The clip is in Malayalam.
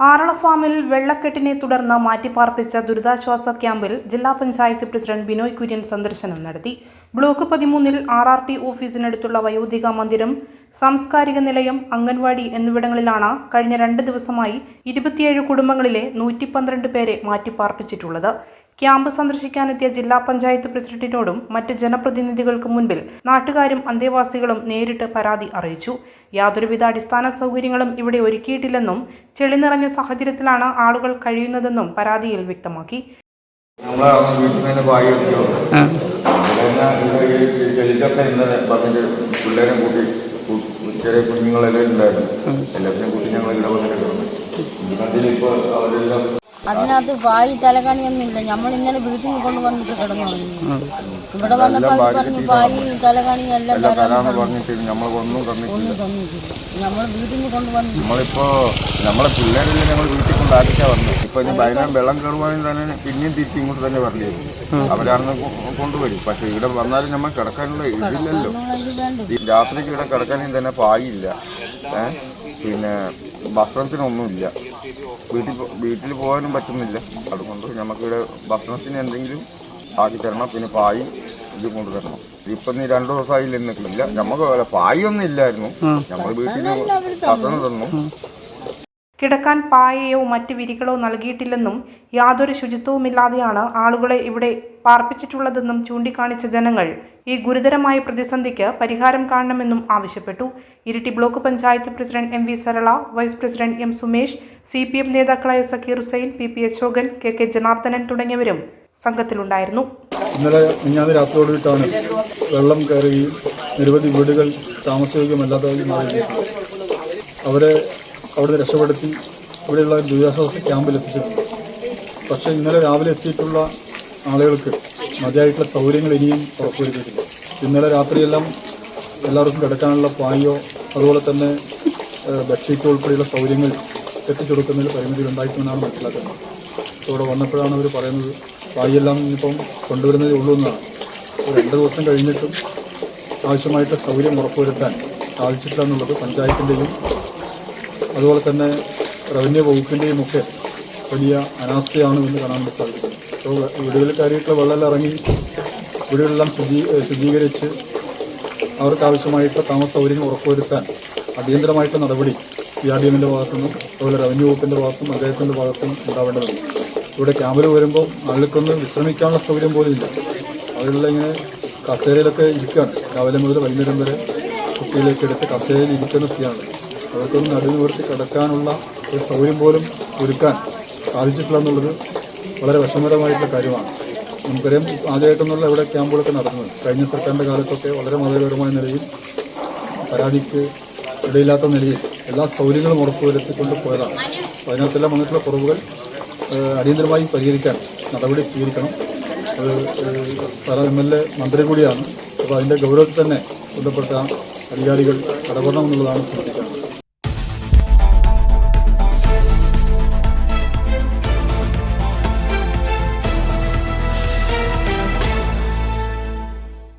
ആറള ഫാമിൽ വെള്ളക്കെട്ടിനെ തുടർന്ന് മാറ്റിപ്പാർപ്പിച്ച ദുരിതാശ്വാസ ക്യാമ്പിൽ ജില്ലാ പഞ്ചായത്ത് പ്രസിഡന്റ് ബിനോയ് കുര്യൻ സന്ദർശനം നടത്തി. ബ്ലോക്ക് 13-ൽ RRT ഓഫീസിനടുത്തുള്ള വയോധിക മന്ദിരം, സാംസ്കാരിക നിലയം, അംഗൻവാടി എന്നിവിടങ്ങളിലാണ് കഴിഞ്ഞ 2 ദിവസമായി 27 കുടുംബങ്ങളിലെ 112 പേരെ മാറ്റിപ്പാർപ്പിച്ചിട്ടുള്ളത്. ക്യാമ്പ് സന്ദർശിക്കാനെത്തിയ ജില്ലാ പഞ്ചായത്ത് പ്രസിഡന്റിനോടും മറ്റ് ജനപ്രതിനിധികൾക്കും മുൻപിൽ നാട്ടുകാരും അന്തേവാസികളും നേരിട്ട് പരാതി അറിയിച്ചു. യാതൊരുവിധ അടിസ്ഥാന സൗകര്യങ്ങളും ഇവിടെ ഒരുക്കിയിട്ടില്ലെന്നും ചെളി നിറഞ്ഞ സാഹചര്യത്തിലാണ് ആളുകൾ കഴിയുന്നതെന്നും പരാതിയിൽ വ്യക്തമാക്കി. ചെറിയ കുഞ്ഞുങ്ങളെല്ലാം ഉണ്ടായിരുന്നു. എല്ലാത്തിനും കൂട്ടി ഞങ്ങൾ ഇവിടെ വന്നിട്ടുണ്ട്. അതിനകത്ത് പായി തലകാണിയൊന്നുമില്ല. നമ്മൾ ഇന്നലെ വീട്ടിൽ നിന്ന് കൊണ്ടുവന്നിട്ട് കിടന്നു. ഇവിടെ വന്നപ്പോൾ പറഞ്ഞു പായി തലകാണി എല്ലാം പറഞ്ഞിട്ട് നമ്മളൊന്നും തന്നിട്ടില്ല. നമ്മൾ വീട്ടിൽ നിന്ന് കൊണ്ടുവന്നു. നമ്മളിപ്പോ നമ്മളെ പിള്ളേരെല്ലാം ഞങ്ങൾ വീട്ടിൽ കൊണ്ടാക്കിച്ചാ വന്നു. ഇപ്പൊ ഇനി വൈകുന്നേരം വെള്ളം കയറുവാനും തന്നെ പിന്നെയും തിരിച്ച് ഇങ്ങോട്ട് തന്നെ പറഞ്ഞു അവരാണ് കൊണ്ടുവരും. പക്ഷെ ഇവിടെ വന്നാലും നമ്മൾ കിടക്കാനുള്ള ഇതില്ലല്ലോ. രാത്രിക്ക് ഇവിടെ കിടക്കാനും തന്നെ പായില്ല. പിന്നെ ഭക്ഷണത്തിനൊന്നുമില്ല. വീട്ടിൽ പോകാനും പറ്റുന്നില്ല. അതുകൊണ്ട് നമുക്കിവിടെ ഭക്ഷണത്തിന് എന്തെങ്കിലും ആക്കി തരണം. പിന്നെ പായി ഇത് കൊണ്ടുതരണം. ഇപ്പം നീ 2 ദിവസമായി നിന്നിട്ടില്ല. നമുക്ക് പായൊന്നും ഇല്ലായിരുന്നു. നമ്മൾ വീട്ടിൽ ഭക്ഷണം തന്നു. കിടക്കാൻ പായയോ മറ്റ് വിരികളോ നൽകിയിട്ടില്ലെന്നും യാതൊരു ശുചിത്വവുമില്ലാതെയാണ് ആളുകളെ ഇവിടെ പാർപ്പിച്ചിട്ടുള്ളതെന്നും ചൂണ്ടിക്കാണിച്ച ജനങ്ങൾ ഈ ഗുരുതരമായ പ്രതിസന്ധിക്ക് പരിഹാരം കാണണമെന്നും ആവശ്യപ്പെട്ടു. Iritty block panchayat president MV Sarala, vice president M Sumesh, CPM നേതാക്കളായ സക്കീർ ഹുസൈൻ, PP അശോകൻ, KK ജനാർദ്ദനൻ തുടങ്ങിയവരും സംഘത്തിലുണ്ടായിരുന്നു. ഇന്നലെ രാത്രിയോടുകൂടിയിട്ടാണ് വെള്ളം കയറുകയും നിരവധി വീടുകൾ താമസയോഗ്യമല്ലാതായി മാറുകയും അവരെ അവിടെ രക്ഷപ്പെടുത്തി ഇവിടെയുള്ള ദുരിതാശ്വാസ ക്യാമ്പിൽ എത്തിച്ചിട്ടുണ്ട്. പക്ഷേ ഇന്നലെ രാവിലെ എത്തിയിട്ടുള്ള ആളുകൾക്ക് മതിയായിട്ടുള്ള സൗകര്യങ്ങൾ ഇനിയും ഉറപ്പുവരുത്തിയിട്ടില്ല. ഇന്നലെ രാത്രിയെല്ലാം എല്ലാവർക്കും കിടക്കാനുള്ള പായോ അതുപോലെ തന്നെ ബെഡ്ഷീറ്റ് ഉൾപ്പെടെയുള്ള സൗകര്യങ്ങൾ എത്തിച്ചു കൊടുക്കുന്നതിൽ പരിമിതി ഉണ്ടായിട്ടുമെന്നാണ് മനസ്സിലാക്കുന്നത്. ഇവിടെ വന്നപ്പോഴാണ് അവർ പറയുന്നത് പായെല്ലാം ഇനിയിപ്പം കൊണ്ടുവരുന്നതേ ഉള്ളൂ എന്നാണ്. 2 ദിവസം കഴിഞ്ഞിട്ടും ആവശ്യമായിട്ട് സൗകര്യം ഉറപ്പുവരുത്താൻ സാധിച്ചിട്ടില്ല എന്നുള്ളത് പഞ്ചായത്തിൻ്റെയും അതുപോലെ തന്നെ റവന്യൂ വകുപ്പിൻ്റെയും ഒക്കെ വലിയ അനാസ്ഥയാണ് എന്ന് കാണാൻ വേണ്ടി സാധിക്കുന്നത്. അപ്പോൾ വീടുകളിൽ കയറിയിട്ടുള്ള വെള്ളം ഇറങ്ങി വീടുകളെല്ലാം ശുചീകരിച്ച് അവർക്കാവശ്യമായിട്ടുള്ള താമസ സൗകര്യങ്ങൾ ഉറപ്പുവരുത്താൻ അടിയന്തരമായിട്ടുള്ള നടപടി PRDMൻ്റെ ഭാഗത്തുനിന്നും അതുപോലെ റവന്യൂ വകുപ്പിൻ്റെ ഭാഗത്തും പഞ്ചായത്തിൻ്റെ ഭാഗത്തും ഉണ്ടാവേണ്ടതുണ്ട്. ഇവിടെ ക്യാമ്പിൽ വരുമ്പോൾ ആളുകൾക്കൊന്ന് വിശ്രമിക്കാനുള്ള സൗകര്യം പോലും ഇല്ല. അവരെല്ലാം ഇങ്ങനെ കസേരയിലൊക്കെ ഇരിക്കുകയാണ്. രാവിലെ മുതൽ വൈകുന്നേരം വരെ കുട്ടിയിലേക്ക് എടുത്ത് കസേരയിൽ ഇരിക്കുന്ന സ്ഥിതിയാണ്. അവർക്കൊന്ന് നടുവ് നിവർത്തി കിടക്കാനുള്ള ഒരു സൗകര്യം പോലും ഒരുക്കാൻ സാധിച്ചിട്ടില്ല എന്നുള്ളത് വളരെ വിഷമകരമായിട്ടുള്ള കാര്യമാണ്. നമുക്കറിയാം ആദ്യമായിട്ടൊന്നുള്ള ഇവിടെ ക്യാമ്പുകളൊക്കെ നടത്തുന്നത് കഴിഞ്ഞ സർക്കാരിൻ്റെ കാലത്തൊക്കെ വളരെ മതപരമായ നിലയിൽ പരാതിക്ക് ഇടയില്ലാത്ത നിലയിൽ എല്ലാ സൗകര്യങ്ങളും ഉറപ്പുവരുത്തിക്കൊണ്ട് പോയതാണ്. അപ്പോൾ അതിനകത്തെല്ലാം വന്നിട്ടുള്ള കുറവുകൾ അടിയന്തരമായി പരിഹരിക്കാൻ നടപടി സ്വീകരിക്കണം. അത് സ്ഥലം MLA മന്ത്രി കൂടിയാണ്. അപ്പോൾ അതിൻ്റെ ഗൗരവത്തിൽ തന്നെ ബന്ധപ്പെട്ട അധികാരികൾ ഇടപെടണമെന്നുള്ളതാണ്